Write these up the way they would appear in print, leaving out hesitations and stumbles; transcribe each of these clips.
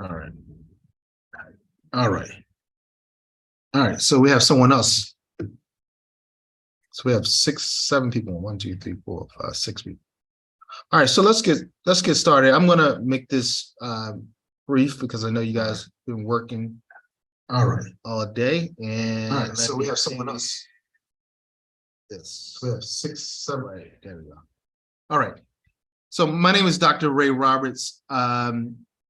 All right. All right. All right. So we have someone else. So we have seven people. One, two, three, four, five, six people. All right. So let's get started. I'm gonna make this brief because I know you guys have been working all day. And all right. So we have someone else. Yes. We have six, seven. Right. There we go. All right. So my name is Dr. Ray Roberts.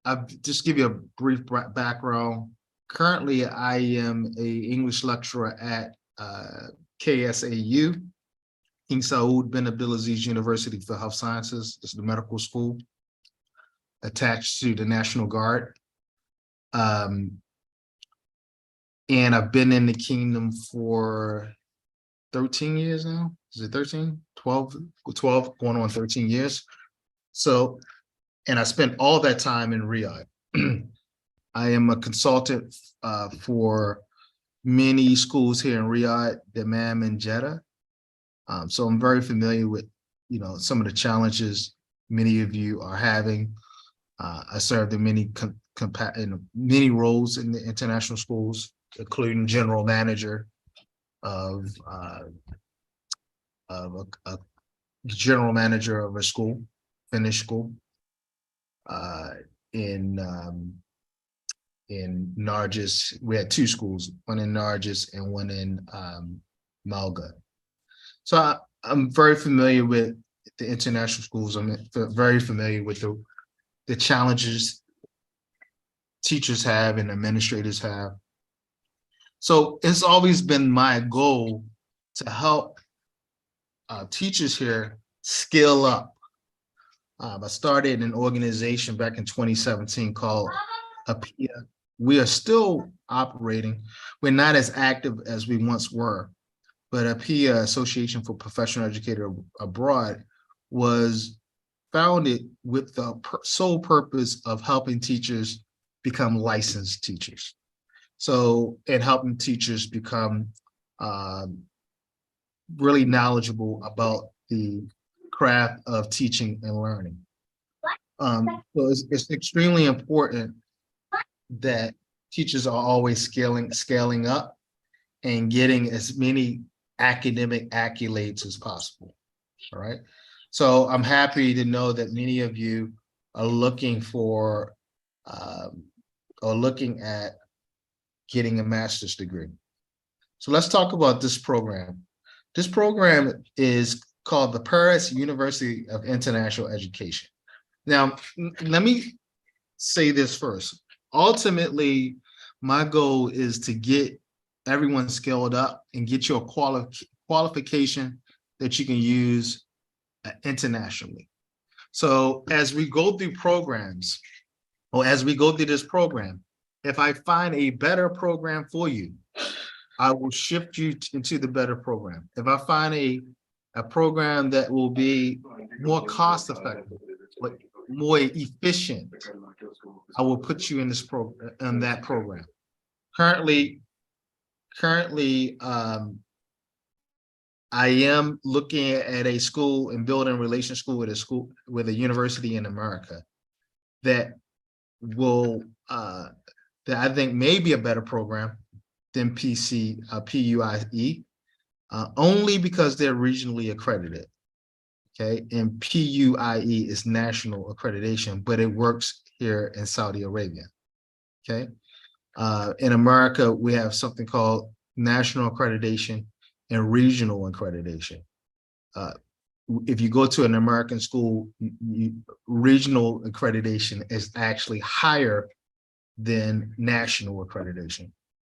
I'll just give you a brief background. Currently, I am an English lecturer at KSAU, King Saud bin Abdulaziz University for Health Sciences. This is the medical school attached to the National Guard. And I've been in the kingdom for 13 years now. Is it 13? 12, going on 13 years. So, and I spent all that time in Riyadh. I am a consultant for many schools here in Riyadh, Dammam, and Jeddah. So I'm very familiar with, some of the challenges many of you are having. I served in many roles in the international schools, including general manager of a general manager of a school, Finnish school, in Nargis. We had two schools, one in Nargis and one in Malga. So I'm very familiar with the international schools. I'm very familiar with the challenges teachers have and administrators have. So it's always been my goal to help teachers here scale up. I started an organization back in 2017 called APIA. We are still operating. We're not as active as we once were, but APIA, Association for Professional Educators Abroad, was founded with the sole purpose of helping teachers become licensed teachers. So, and helping teachers become really knowledgeable about the craft of teaching and learning. So it's extremely important that teachers are always scaling up and getting as many academic accolades as possible. All right. So I'm happy to know that many of you are looking for or looking at getting a master's degree. So let's talk about this program. This program is called the Paris University of International Education. Now, let me say this first. Ultimately, my goal is to get everyone scaled up and get your qualification that you can use internationally. So as we go through programs, or as we go through this program, if I find a better program for you, I will shift you into the better program. If I find a program that will be more cost effective, but more efficient, I will put you in that program. Currently, I am looking at a school and building a relationship with a university in America that will that I think may be a better program than PUIE, only because they're regionally accredited. Okay, and PUIE is national accreditation, but it works here in Saudi Arabia. Okay, in America, we have something called national accreditation and regional accreditation. If you go to an American school, regional accreditation is actually higher than national accreditation.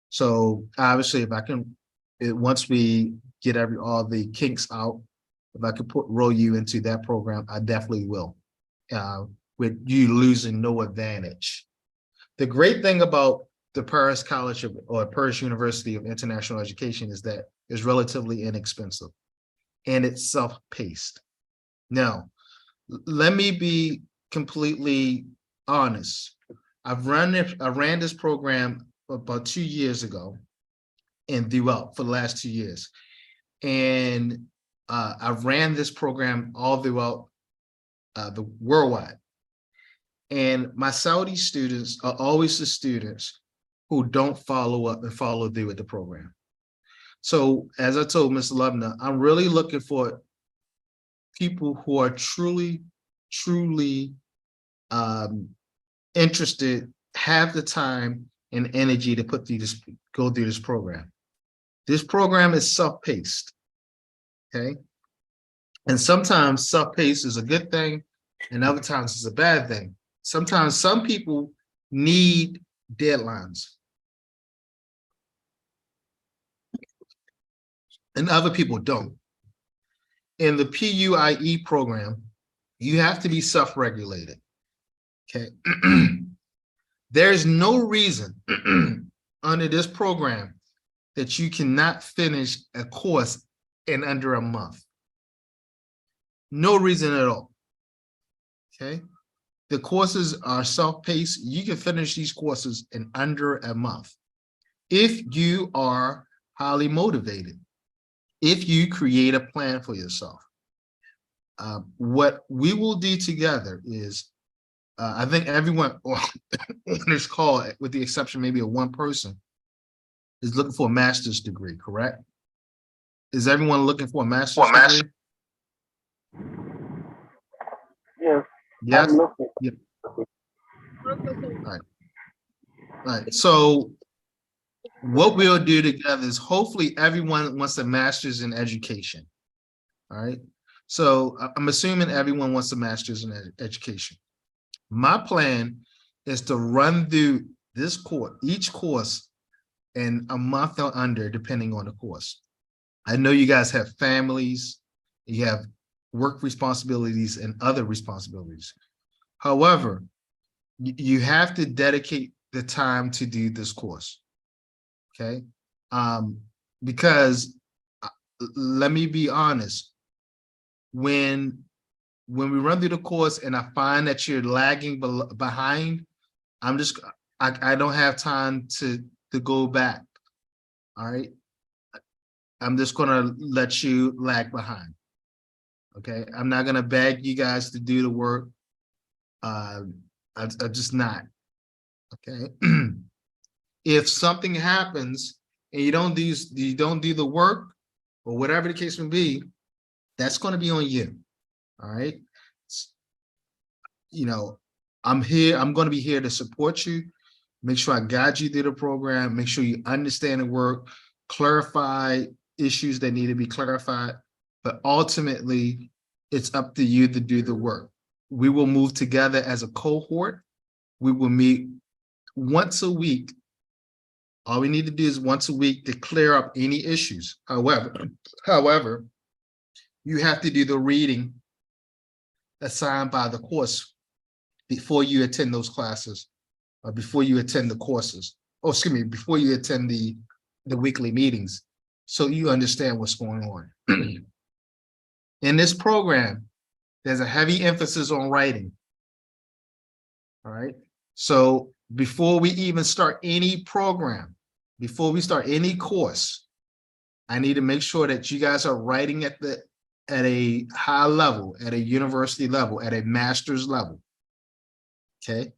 So obviously, if I can, once we get all the kinks out, if I could roll you into that program, I definitely will, with you losing no advantage. The great thing about the Paris College or Paris University of International Education is that it's relatively inexpensive and it's self-paced. Now, let me be completely honest. I ran this program about 2 years ago and throughout for the last 2 years. And I ran this program all throughout the worldwide. And my Saudi students are always the students who don't follow up and follow through with the program. So as I told Mr. Lubna, I'm really looking for people who are truly interested, have the time and energy to go through this program. This program is self-paced, okay? And sometimes self-paced is a good thing, and other times it's a bad thing. Sometimes some people need deadlines, and other people don't. In the PUIE program, you have to be self-regulated, okay? There's no reason under this program that you cannot finish a course in under a month. No reason at all, okay? The courses are self-paced. You can finish these courses in under a month if you are highly motivated, if you create a plan for yourself. What we will do together is, I think everyone on this call, with the exception maybe of one person, is looking for a master's degree, correct? Is everyone looking for a master's degree? Yes. Yes. I'm looking. Yeah. All right. So what we'll do together is hopefully everyone wants a master's in education. All right. So I'm assuming everyone wants a master's in education. My plan is to run through this course, each course, in a month or under, depending on the course. I know you guys have families, you have work responsibilities and other responsibilities. However, you have to dedicate the time to do this course, okay? Because let me be honest, when we run through the course and I find that you're lagging behind, I don't have time to go back. All right. I'm just gonna let you lag behind. Okay. I'm not gonna beg you guys to do the work. I'm just not. Okay. If something happens and you don't do the work, or whatever the case may be, that's going to be on you. All right. You know, I'm going to be here to support you, make sure I guide you through the program, make sure you understand the work, clarify issues that need to be clarified, but ultimately it's up to you to do the work. We will move together as a cohort. We will meet once a week. All we need to do is once a week to clear up any issues. However, you have to do the reading assigned by the course before you attend those classes, or before you attend the courses. Oh, excuse me, before you attend the weekly meetings, so you understand what's going on. In this program, there's a heavy emphasis on writing. All right. So before we even start any program, before we start any course, I need to make sure that you guys are writing at a high level, at a university level, at a master's level. Okay.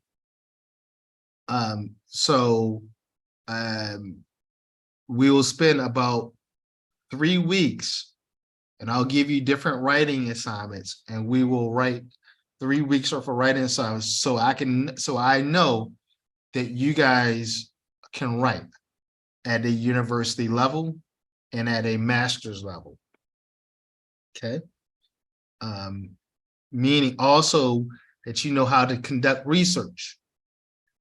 We will spend about 3 weeks, and I'll give you different writing assignments, and we will write 3 weeks worth of writing assignments so I know that you guys can write at a university level and at a master's level. Okay. Meaning also that you know how to conduct research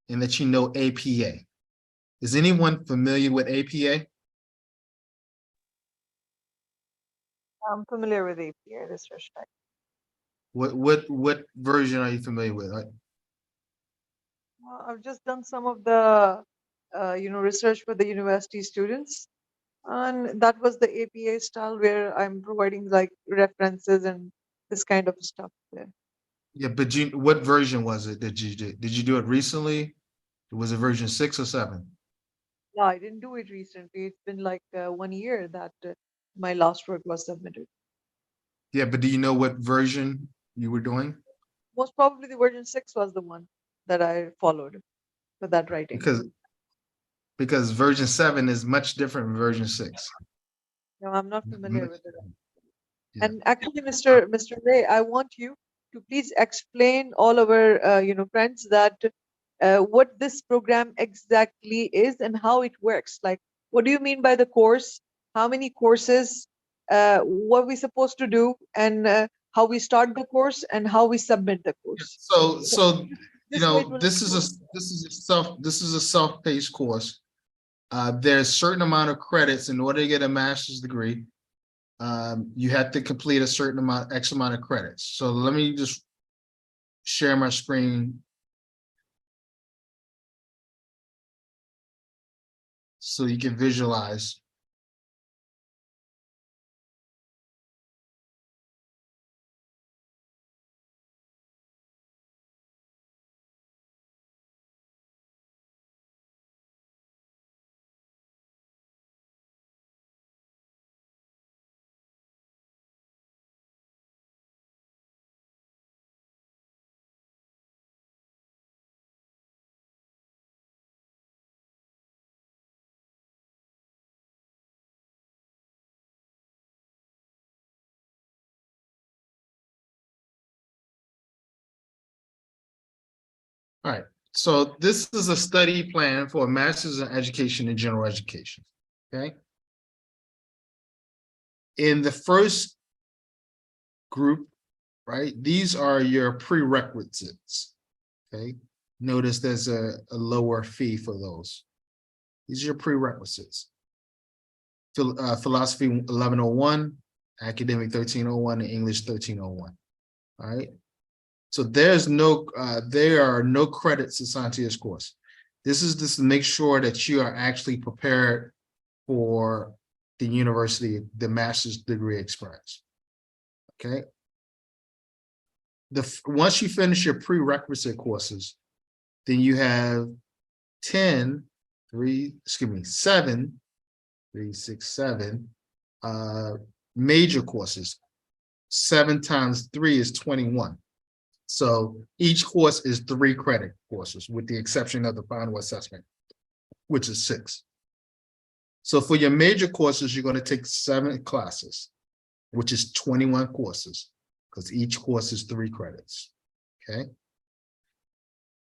and that you know APA. Is anyone familiar with APA? I'm familiar with APA research type. What version are you familiar with? Well, I've just done some of the research for the university students, and that was the APA style where I'm providing like references and this kind of stuff there. Yeah, but what version was it that you did? Did you do it recently? Was it version 6 or 7? No, I didn't do it recently. It's been like 1 year that my last work was submitted. Yeah, but do you know what version you were doing? Most probably the version 6 was the one. that I followed for that writing. Because version 7 is much different from version 6. No, I'm not familiar with it. Yeah. And actually, Mr. Ray, I want you to please explain all our friends that what this program exactly is and how it works. Like, what do you mean by the course? How many courses? What we supposed to do, and how we start the course and how we submit the course. So you This way it know, will. this is a self-paced course. There's certain amount of credits in order to get a master's degree. You have to complete a certain amount, X amount of credits. So let me just share my screen. So you can visualize. All right, so this is a study plan for a master's in education and general education, okay? In the first group, right, these are your prerequisites, okay? Notice there's a lower fee for those. These are your prerequisites. Philosophy 1101, academic 1301, and English 1301, all right? So there are no credits assigned to this course. This is just to make sure that you are actually prepared for the university, the master's degree experience. Okay. Once you finish your prerequisite courses, then you have 7 major courses. 7 times 3 is 21. So each course is 3 credit courses, with the exception of the final assessment, which is 6. So for your major courses, you're going to take 7 classes, which is 21 courses, because each course is 3 credits. Okay.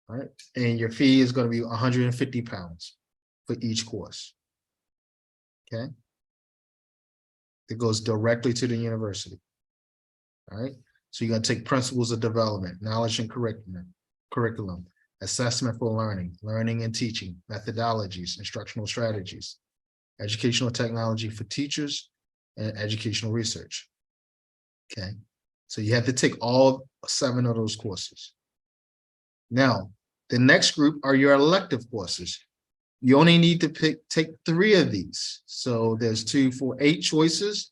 All right. And your fee is going to be £150 for each course. Okay. It goes directly to the university. All right. So you're going to take principles of development, knowledge and curriculum, assessment for learning and teaching, methodologies, instructional strategies, educational technology for teachers, and educational research. Okay. So you have to take all 7 of those courses. Now, the next group are your elective courses. You only need to take 3 of these. So there's 2, 4, 8 choices.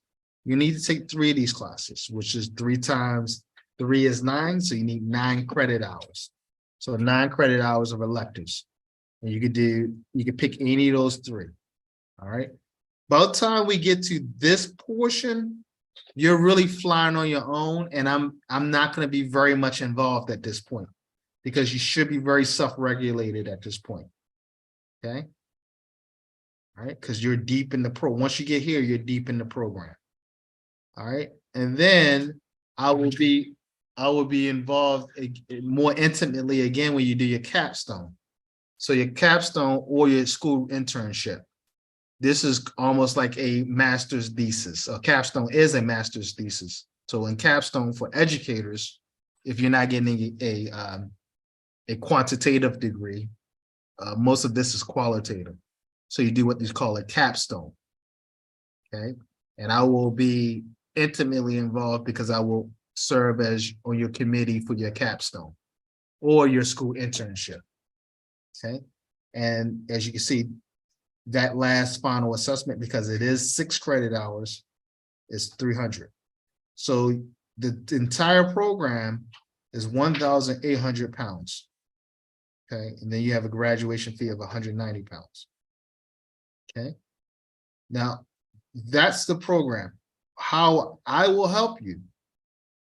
You need to take 3 of these classes, which is 3 times 3 is 9. So you need 9 credit hours. So 9 credit hours of electives. And you could pick any of those 3. All right. By the time we get to this portion, you're really flying on your own. And I'm not going to be very much involved at this point, because you should be very self-regulated at this point. Okay. All right. Because you're deep in the once you get here, you're deep in the program. All right. And then I will be involved more intimately again when you do your capstone. So your capstone or your school internship. This is almost like a master's thesis. A capstone is a master's thesis. So in capstone for educators, if you're not getting a quantitative degree, most of this is qualitative. So you do what is called a capstone. Okay. And I will be intimately involved because I will serve as on your committee for your capstone or your school internship. Okay. And as you can see, that last final assessment, because it is 6 credit hours, is 300. So the entire program is £1,800. Okay. And then you have a graduation fee of £190. Okay. Now, that's the program. How I will help you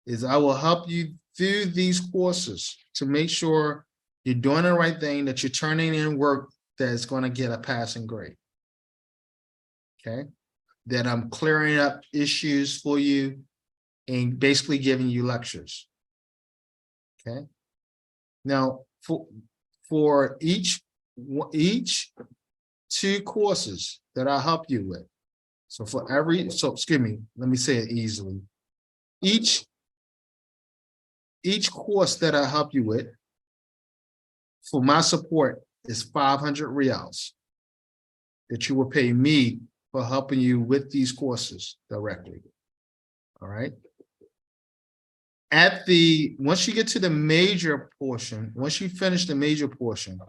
is I will help you through these courses to make sure you're doing the right thing, that you're turning in work that's going to get a passing grade. Okay, that I'm clearing up issues for you and basically giving you lectures. Okay. Now, for each two courses that I help you with, so excuse me, let me say it easily. Each course that I help you with, for my support, is 500 reals that you will pay me for helping you with these courses directly. All right. Once you get to the major portion, once you finish the major portion,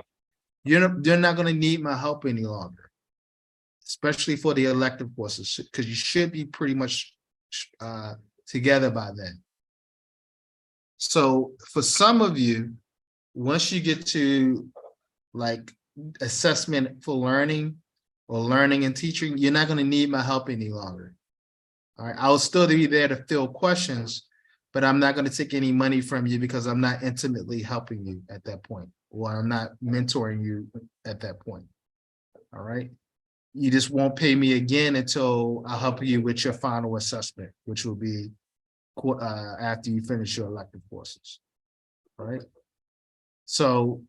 you're not going to need my help any longer, especially for the elective courses, because you should be pretty much together by then. So for some of you, once you get to like assessment for learning or learning and teaching, you're not going to need my help any longer. All right, I'll still be there to fill questions, but I'm not going to take any money from you because I'm not intimately helping you at that point, or I'm not mentoring you at that point. All right. You just won't pay me again until I'll help you with your final assessment, which will be after you finish your elective courses. All right. So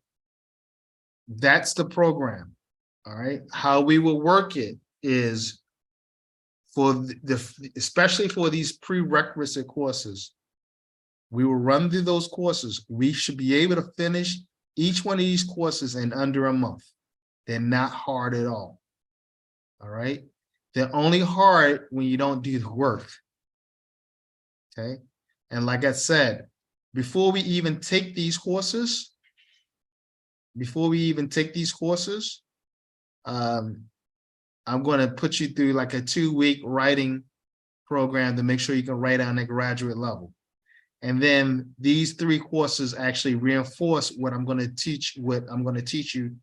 that's the program. All right. How we will work it is especially for these prerequisite courses, we will run through those courses. We should be able to finish each one of these courses in under a month. They're not hard at all. All right. They're only hard when you don't do the work. Okay. And like I said, before we even take these courses, I'm going to put you through like a 2-week writing program to make sure you can write on a graduate level. And then these 3 courses actually reinforce what I'm going to teach you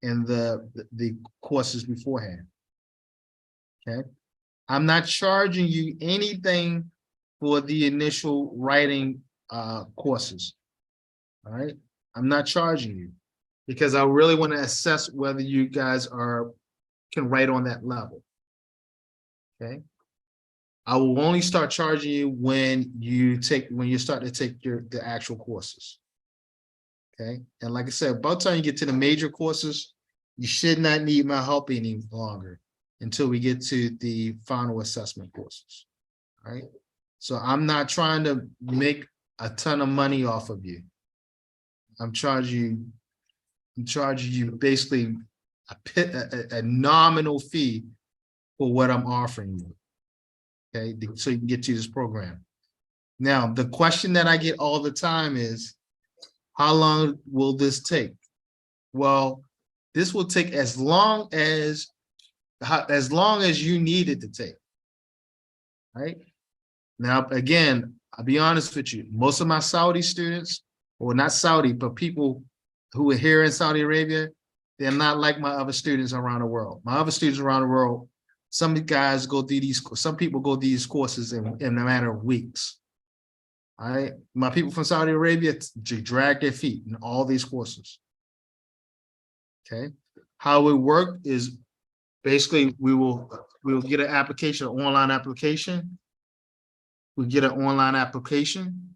in the courses beforehand. Okay. I'm not charging you anything for the initial writing courses. All right. I'm not charging you because I really want to assess whether you guys can write on that level. Okay. I will only start charging you when you start to take the actual courses. Okay. And like I said, by the time you get to the major courses, you should not need my help any longer until we get to the final assessment courses. All right. So I'm not trying to make a ton of money off of you. I'm charging you basically a nominal fee for what I'm offering you. Okay, so you can get to this program. Now, the question that I get all the time is, how long will this take? Well, this will take as long as you need it to take. Right? Now, again, I'll be honest with you. Most of my Saudi students, or not Saudi, but people who are here in Saudi Arabia, they're not like my other students around the world. My other students around the world, some guys go through some people go through these courses in a matter of weeks. All right. My people from Saudi Arabia drag their feet in all these courses. Okay. How it work is basically we will get an application, an online application. We get an online application.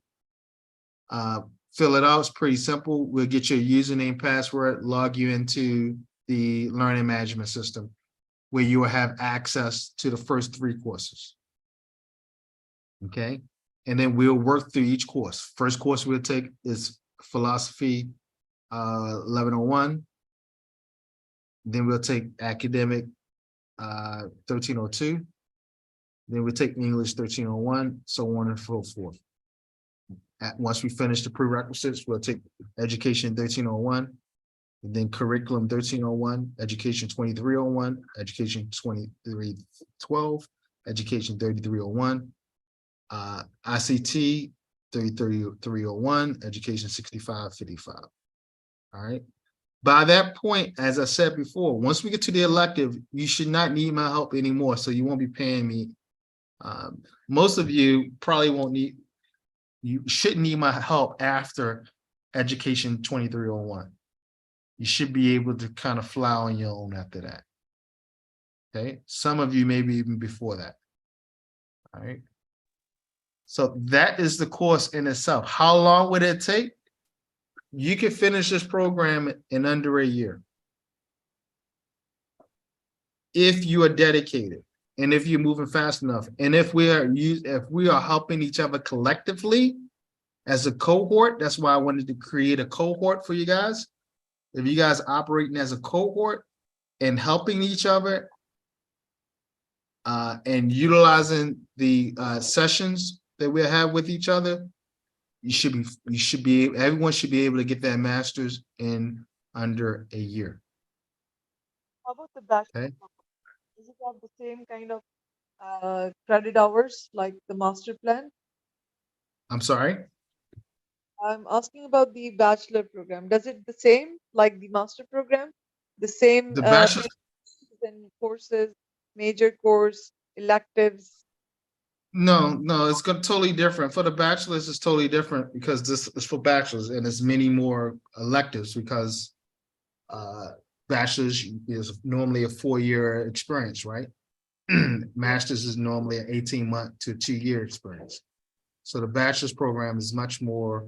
Fill it out. It's pretty simple. We'll get your username, password, log you into the learning management system, where you will have access to the first 3 courses. Okay. And then we'll work through each course. First course we'll take is philosophy 1101. Then we'll take academic 1302. Then we'll take English 1301, so on and so forth. Once we finish the prerequisites, we'll take education 1301, and then curriculum 1301, education 2301, education 2312, education 3301, ICT 3301, education 6555. All right. By that point, as I said before, once we get to the elective, you should not need my help anymore. So you won't be paying me. Most of you shouldn't need my help after education 2301. you should be able to kind of fly on your own after that. Okay, some of you maybe even before that. All right. So that is the course in itself. How long would it take? You can finish this program in under a year. If you are dedicated and if you're moving fast enough, and if we are helping each other collectively as a cohort, that's why I wanted to create a cohort for you guys. If you guys operating as a cohort and helping each other and utilizing the sessions that we have with each other, everyone should be able to get that master's in under a year. How about the bachelor? Okay. Does it have the same kind of credit hours like the master plan? I'm sorry. I'm asking about the bachelor program. Does it the same like the master program? The same The bachelor, and courses, major course, electives. no, it's totally different. For the bachelor's, it's totally different because this is for bachelor's and it's many more electives because bachelor's is normally a 4-year experience, right? Master's is normally an 18-month to 2-year experience. So the bachelor's program is much more,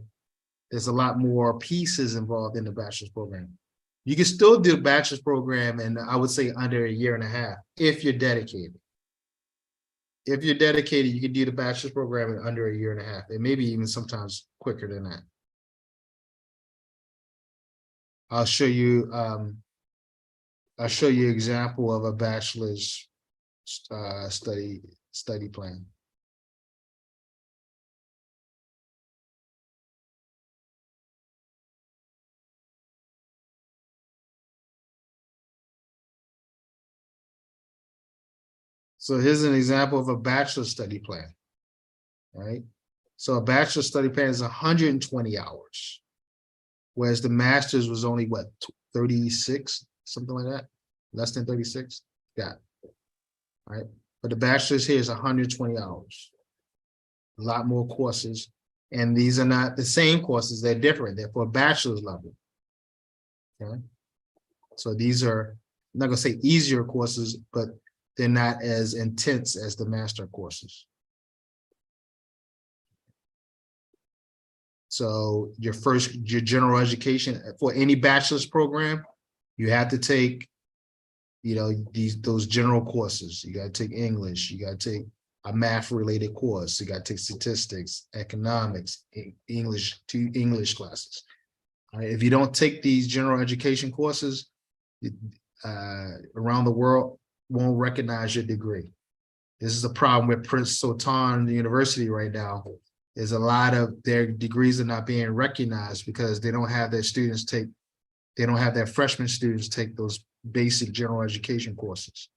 there's a lot more pieces involved in the bachelor's program. You can still do a bachelor's program in, I would say, under a year and a half if you're dedicated. If you're dedicated, you can do the bachelor's program in under a year and a half, and maybe even sometimes quicker than that. I'll show you example of a bachelor's study plan. So here's an example of a bachelor study plan, right? So a bachelor study plan is 120 hours, whereas the master's was only what, 36, something like that, less than 36. Yeah, all right. But the bachelor's here is 120 hours, a lot more courses, and these are not the same courses; they're different. They're for a bachelor's level. Okay, so these are, I'm not gonna say easier courses, but they're not as intense as the master courses. So your general education for any bachelor's program, you have to take, those general courses. You got to take English, you got to take a math related course, you got to take statistics, economics, English, 2 English classes. All right, if you don't take these general education courses, around the world won't recognize your degree. This is a problem with Prince Sultan University right now. Is a lot of their degrees are not being recognized because they don't have their students take, they don't have their freshman students take those basic general education courses.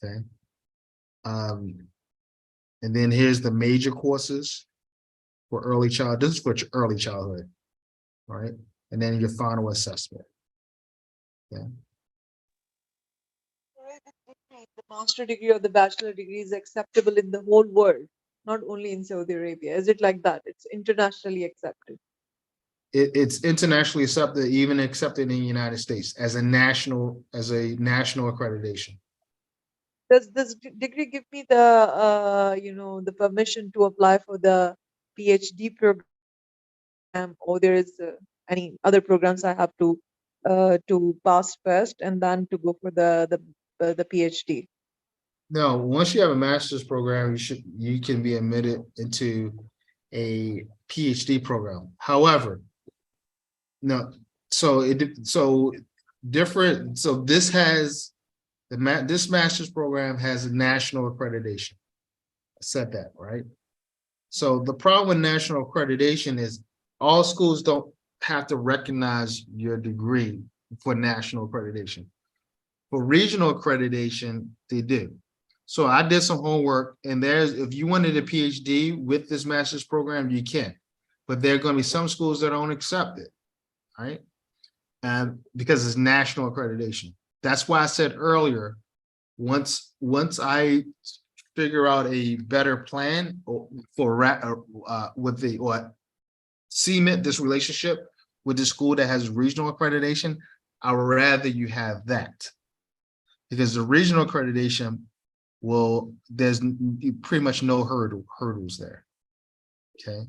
Okay. And then here's the major courses for early child. This is for early childhood, right? And then your final assessment. Yeah. The master degree or the bachelor degree is acceptable in the whole world, not only in Saudi Arabia. Is it like that? It's internationally accepted. It's internationally accepted, even accepted in the United States as a national accreditation. Does this degree give me the the permission to apply for the PhD program, or there is any other programs I have to pass first and then to go for the PhD? No, once you have a master's program, you can be admitted into a PhD program. However, no, this has this master's program has a national accreditation. I said that, right? So the problem with national accreditation is all schools don't have to recognize your degree for national accreditation. For regional accreditation, they do. So I did some homework, and if you wanted a PhD with this master's program, you can, but there are going to be some schools that don't accept it, right? And because it's national accreditation. That's why I said earlier, once I figure out a better plan cement this relationship with the school that has regional accreditation, I would rather you have that. Because the regional accreditation there's pretty much no hurdles there. Okay.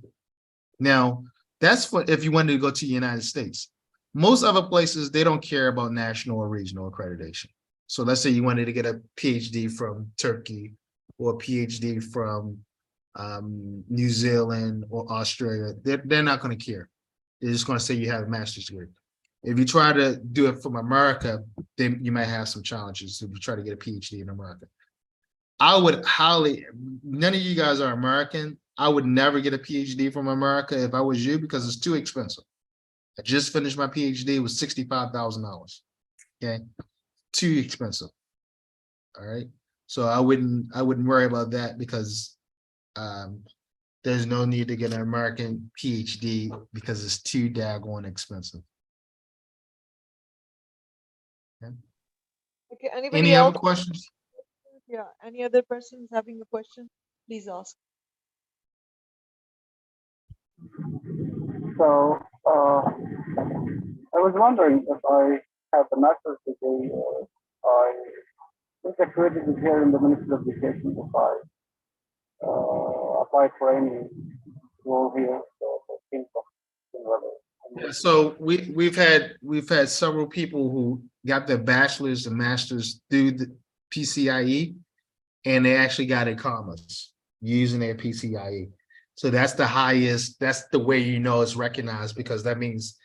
Now, that's what if you wanted to go to the United States. Most other places, they don't care about national or regional accreditation. So let's say you wanted to get a PhD from Turkey or a PhD from New Zealand or Australia. They're not going to care. They're just going to say you have a master's degree. If you try to do it from America, then you might have some challenges if you try to get a PhD in America. I would none of you guys are American. I would never get a PhD from America if I was you, because it's too expensive. I just finished my PhD, it was $65,000. Okay, too expensive. All right, so I wouldn't worry about that, because there's no need to get an American PhD because it's too daggone expensive. Okay. Okay, anybody Any else? other questions? Yeah, any other persons having a question, please ask. So I was wondering if I have a master's degree, I think I created it here in the Ministry of Education if I apply for any role here. So I think So we've had several people who got their bachelor's and master's through the PCIe, and they actually got a commerce using their PCIe. So that's the highest, that's the way you know it's recognized, because that means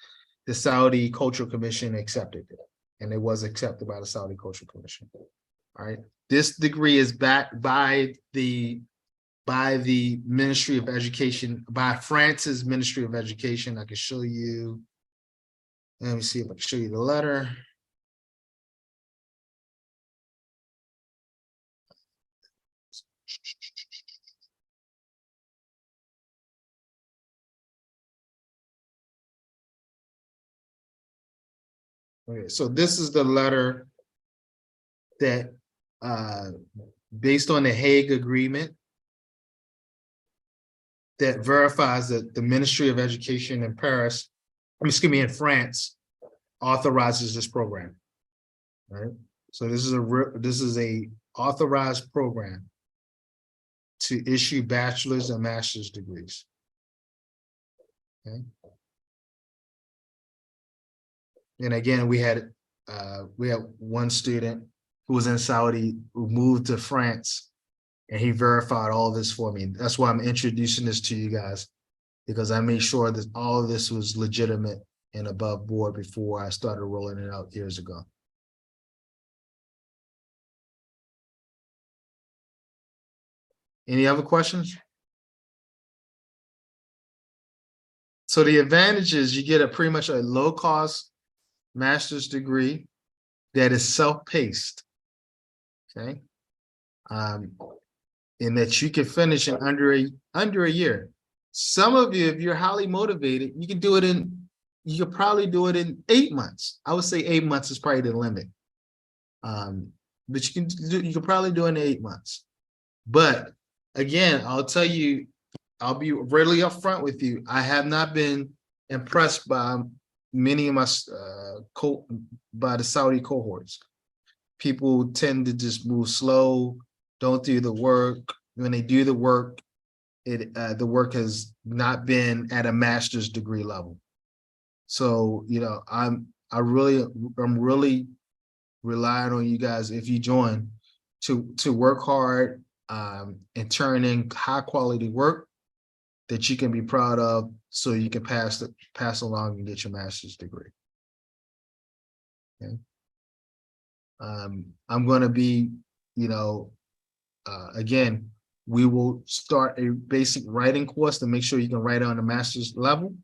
the Saudi Cultural Commission accepted it, and it was accepted by the Saudi Cultural Commission. All right. This degree is backed by the Ministry of Education, by France's Ministry of Education. I can show you. Let me see if I can show you the letter. Okay, so this is the letter that, based on the Hague Agreement, that verifies that the Ministry of Education in Paris, excuse me, in France, authorizes this program. Right. So this is a authorized program to issue bachelor's and master's degrees. Okay. And again, we had one student who was in Saudi who moved to France, and he verified all this for me. That's why I'm introducing this to you guys, because I made sure that all of this was legitimate and above board before I started rolling it out years ago. Any other questions? So the advantage is you get a pretty much a low cost master's degree that is self-paced. Okay. And that you can finish in under a year. Some of you, if you're highly motivated, you could probably do it in 8 months. I would say 8 months is probably the limit. But you can probably do it in 8 months. But again, I'll tell you, I'll be really upfront with you. I have not been impressed by many of my by the Saudi cohorts. People tend to just move slow, don't do the work. When they do the work, the work has not been at a master's degree level. So, you know, I'm really relying on you guys, if you join, to work hard and turn in high quality work that you can be proud of, so you can pass along and get your master's degree. Okay. I'm going to be, you know, again, we will start a basic writing course to make sure you can write on the master's level.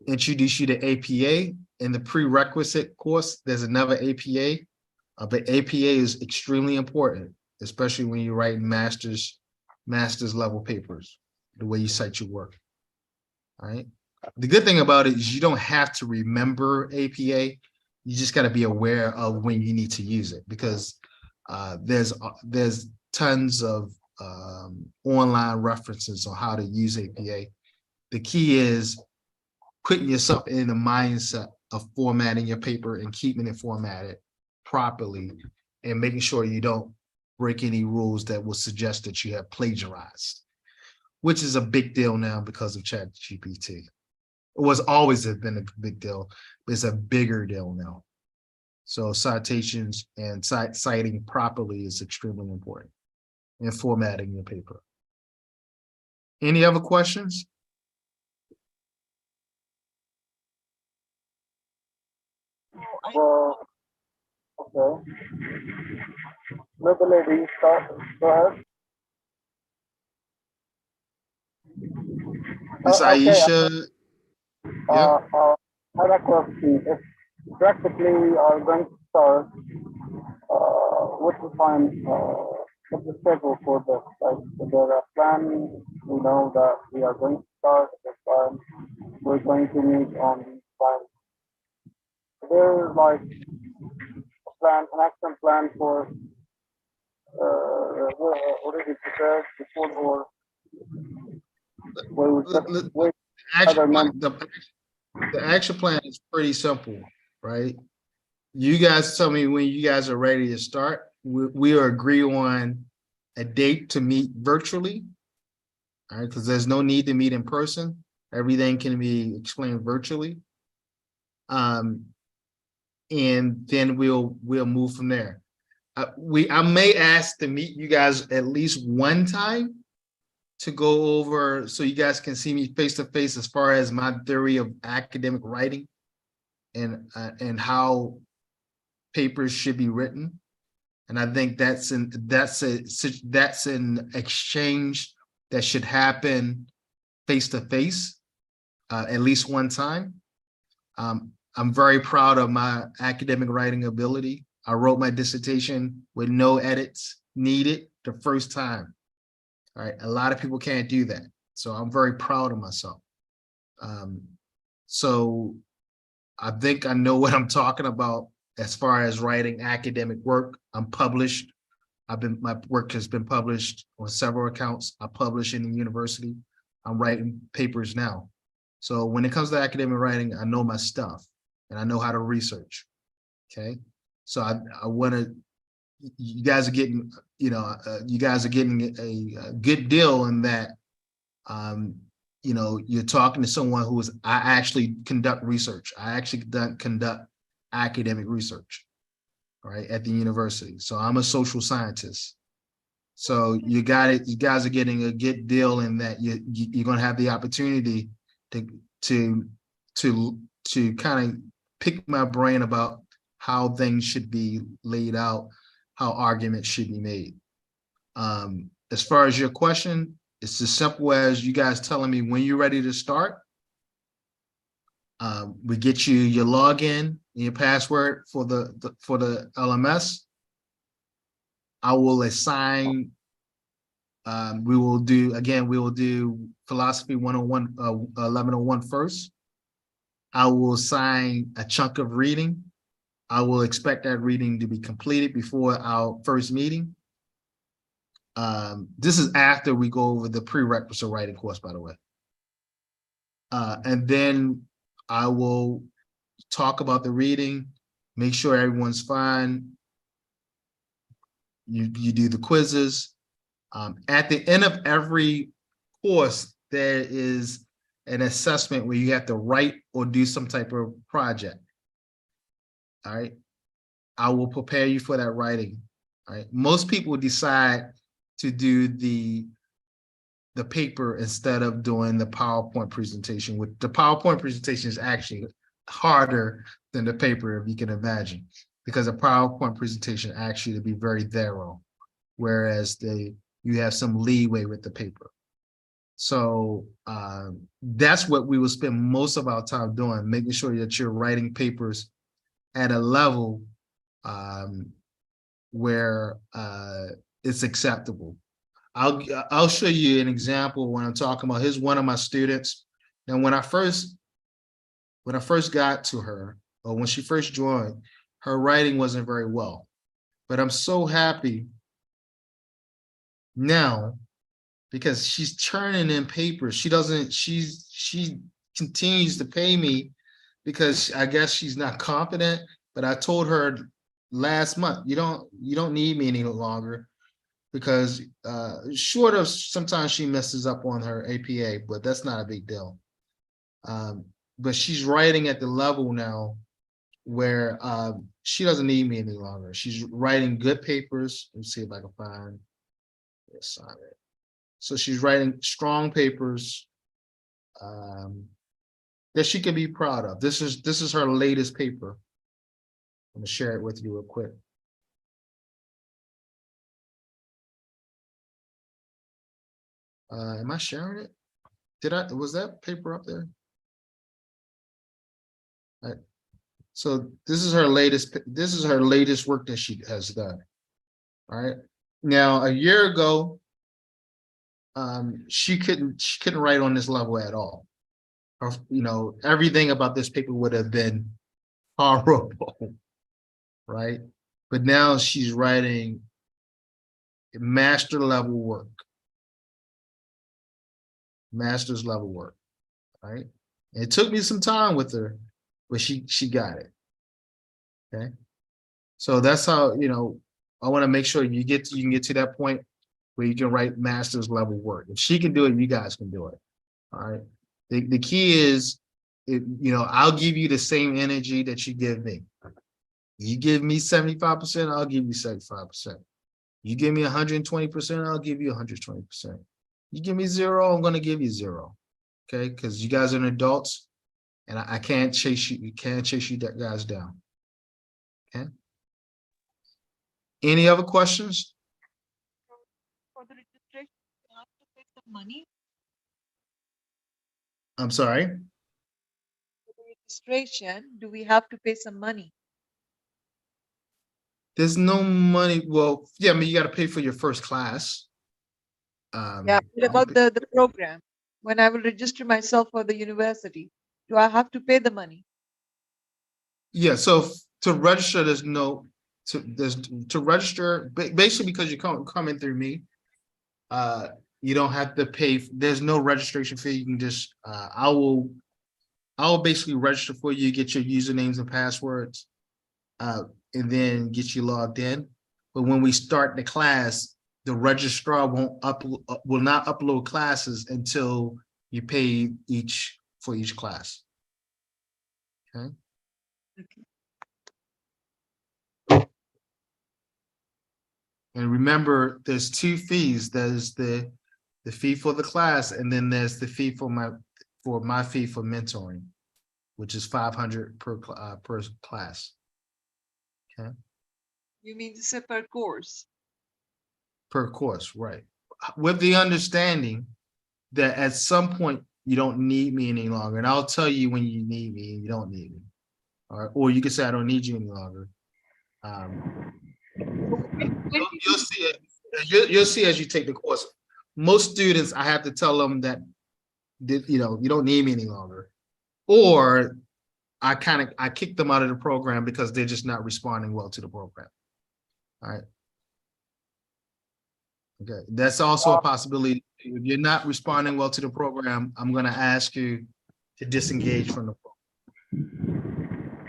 Introduce you to APA. In the prerequisite course, there's another APA, but APA is extremely important, especially when you write master's level papers, the way you cite your work. All right. The good thing about it is you don't have to remember APA. You just got to be aware of when you need to use it, because there's tons of online references on how to use APA. The key is putting yourself in the mindset of formatting your paper and keeping it formatted properly and making sure you don't break any rules that will suggest that you have plagiarized, which is a big deal now because of ChatGPT. It was always been a big deal, but it's a bigger deal now. So citations and citing properly is extremely important in formatting your paper. Any other questions? Well, okay. Let the lady start. Go ahead. Miss Okay. Aisha, yeah, I have a question. If practically we are going to start, what's the time, what's the schedule for this? Like, is there a plan? We know that we are going to start at this time. We're going to meet on these times. There's like a plan, an action plan for we're already prepared before, or we will just wait other members. the action plan is pretty simple, right? You guys tell me when you guys are ready to start. We agree on a date to meet virtually, all right? Because there's no need to meet in person. Everything can be explained virtually. And then we'll move from there. I may ask to meet you guys at least one time to go over so you guys can see me face to face as far as my theory of academic writing and how papers should be written. And I think that's an exchange that should happen face to face at least one time. I'm very proud of my academic writing ability. I wrote my dissertation with no edits needed the first time. All right, a lot of people can't do that. So I'm very proud of myself. So I think I know what I'm talking about as far as writing academic work. I'm published. My work has been published on several accounts. I publish in the university. I'm writing papers now. So when it comes to academic writing, I know my stuff and I know how to research. Okay. So I want to, you guys are getting, you guys are getting a good deal in that, you're talking to someone I actually conduct research. I actually conduct academic research, right, at the university. So I'm a social scientist. So you guys are getting a good deal in that you're going to have the opportunity to kind of pick my brain about how things should be laid out, how arguments should be made. As far as your question, it's as simple as you guys telling me when you're ready to start. We get you your login and your password for the LMS. I will assign, we will do philosophy 101, 1101 first. I will assign a chunk of reading. I will expect that reading to be completed before our first meeting. This is after we go over the prerequisite writing course, by the way. And then I will talk about the reading, make sure everyone's fine. You do the quizzes. At the end of every course, there is an assessment where you have to write or do some type of project. All right. I will prepare you for that writing. All right. Most people decide to do the paper instead of doing the PowerPoint presentation. With the PowerPoint presentation is actually harder than the paper, if you can imagine, because a PowerPoint presentation actually to be very thorough, whereas you have some leeway with the paper. So that's what we will spend most of our time doing, making sure that you're writing papers at a level where it's acceptable. I'll show you an example when I'm talking about. Here's one of my students. And when I first got to her, or when she first joined, her writing wasn't very well. But I'm so happy now because she's turning in papers. She continues to pay me because I guess she's not confident, but I told her last month, you don't need me any longer because short of sometimes she messes up on her APA, but that's not a big deal. But she's writing at the level now where she doesn't need me any longer. She's writing good papers. Let's see if I can find this on it. So she's writing strong papers that she can be proud of. This is her latest paper. I'm gonna share it with you real quick. Am I sharing it? Was that paper up there? All right. So this is her latest work that she has done. All right. Now a year ago, she couldn't write on this level at all. Or, everything about this paper would have been horrible, right? But now she's writing master level work, master's level work, right? It took me some time with her, but she got it. Okay, so that's how I want to make sure you can get to that point where you can write master's level work. If she can do it, you guys can do it. All right. The key is, I'll give you the same energy that you give me. You give me 75%, I'll give you 75%. You give me 120%, I'll give you 120%. You give me 0, I'm going to give you 0. Okay, because you guys are adults, and I can't chase you. You can't chase you guys down. Okay. Any other questions? For the registration, you have to pay some money. I'm sorry. For the registration, do we have to pay some money? There's no money. Well, yeah, I mean, you got to pay for your first class. Yeah, what about the program? When I will register myself for the university, do I have to pay the money? Yeah, so to register, to register basically because you're coming through me. You don't have to pay. There's no registration fee. You can just I will basically register for you, get your usernames and passwords, and then get you logged in. But when we start the class, the registrar will not upload classes until you pay for each class. Okay. And remember, there's 2 fees. There's the fee for the class, and then there's the fee for my fee for mentoring, which is $500 per class. Okay. You mean to say per course? Per course, right? With the understanding that at some point you don't need me any longer, and I'll tell you when you need me and you don't need me. All right, or you can say I don't need you any longer. You'll see it. You'll see as you take the course. Most students, I have to tell them that you don't need me any longer, or I kick them out of the program because they're just not responding well to the program. All right. Okay, that's also a possibility. If you're not responding well to the program, I'm going to ask you to disengage from the program.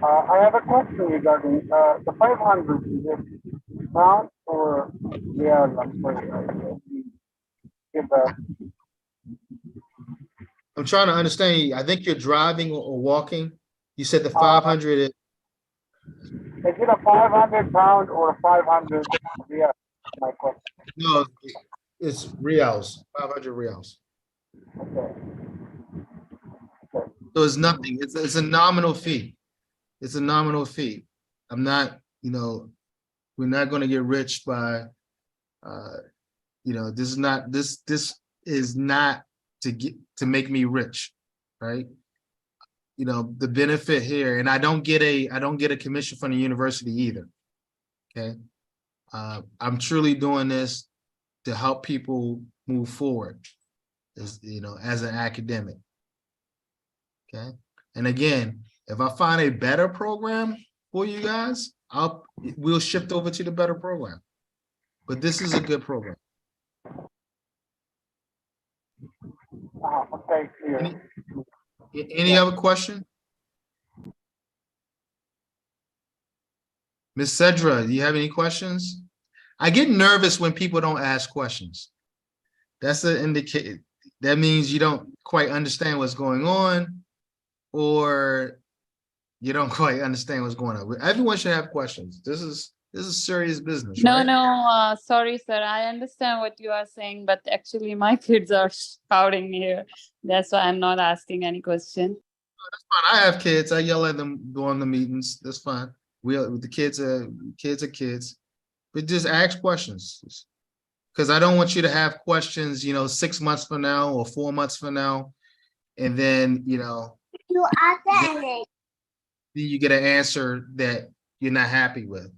I have a question regarding the 500. Is it pound or real? I'm sorry. I'm trying to understand you. I think you're driving or walking. You said the 500 is. Is it a 500 pound or 500 real? My question. No, it's reals, 500 reals. Okay. So it's nothing. It's a nominal fee. It's a nominal fee. I'm not, we're not going to get rich by, this is not to make me rich, right? The benefit here, and I don't get a commission from the university either. Okay. I'm truly doing this to help people move forward, as an academic. Okay. And again, if I find a better program for you guys, we'll shift over to the better program. But this is a good program. Okay, clear. Any other question? Ms. Cedra, do you have any questions? I get nervous when people don't ask questions. That's an indicator. That means you don't quite understand what's going on, or you don't quite understand what's going on. Everyone should have questions. This is serious business, No, right? no, sorry, sir. I understand what you are saying, but actually my kids are shouting here. That's why I'm not asking any question. Fine. I have kids. I yell at them during the meetings. That's fine. The kids are kids, but just ask questions. Because I don't want you to have questions, 6 months from now or 4 months from now, and then then you get an answer that you're not happy with.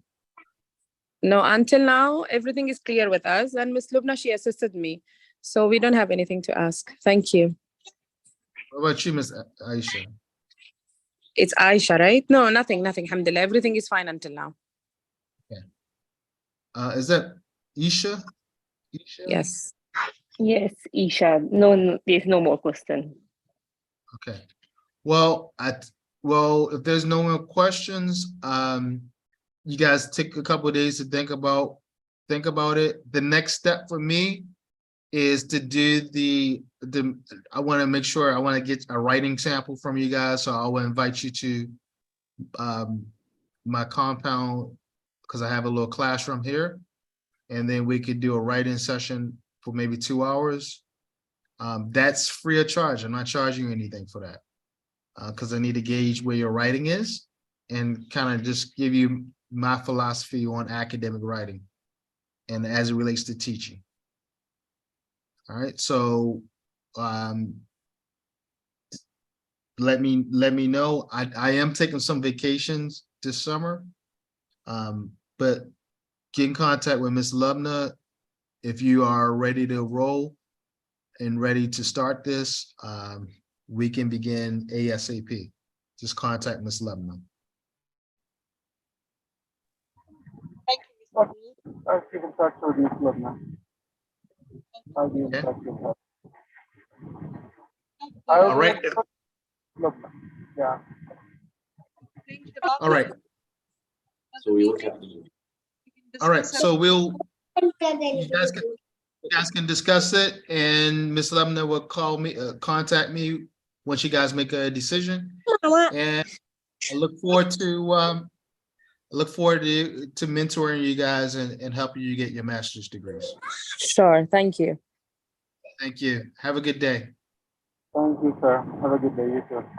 No, until now, everything is clear with us. And Miss Lubna, she assisted me. So we don't have anything to ask. Thank you. What about you, Ms. Aisha? It's Aisha, right? No, nothing, alhamdulillah. Everything is fine until now. Is that Isha? Isha? Yes. Yes, Isha. No, there's no more question. Okay. Well, if there's no more questions, you guys take a couple of days to think about it. The next step for me is to do I want to make sure I want to get a writing sample from you guys. So I will invite you to my compound, because I have a little classroom here, and then we could do a writing session for maybe 2 hours. That's free of charge. I'm not charging you anything for that, because I need to gauge where your writing is and kind of just give you my philosophy on academic writing and as it relates to teaching. All right, so let me know. I am taking some vacations this summer, but get in contact with Ms. Lubna if you are ready to roll and ready to start this. We can begin ASAP. Just contact Ms. Lubna. I'll keep in touch with Ms. Lubna. I'll be in Okay. touch with her. All right. Lubna. Yeah. All right. So we look at the. All right. So you guys can discuss it, and Ms. Lubna will call me, contact me once you guys make a decision. And I look forward to mentoring you guys and helping you get your master's degrees. Sure. Thank you. Thank you. Have a good day. Thank you, sir. Have a good day. You too.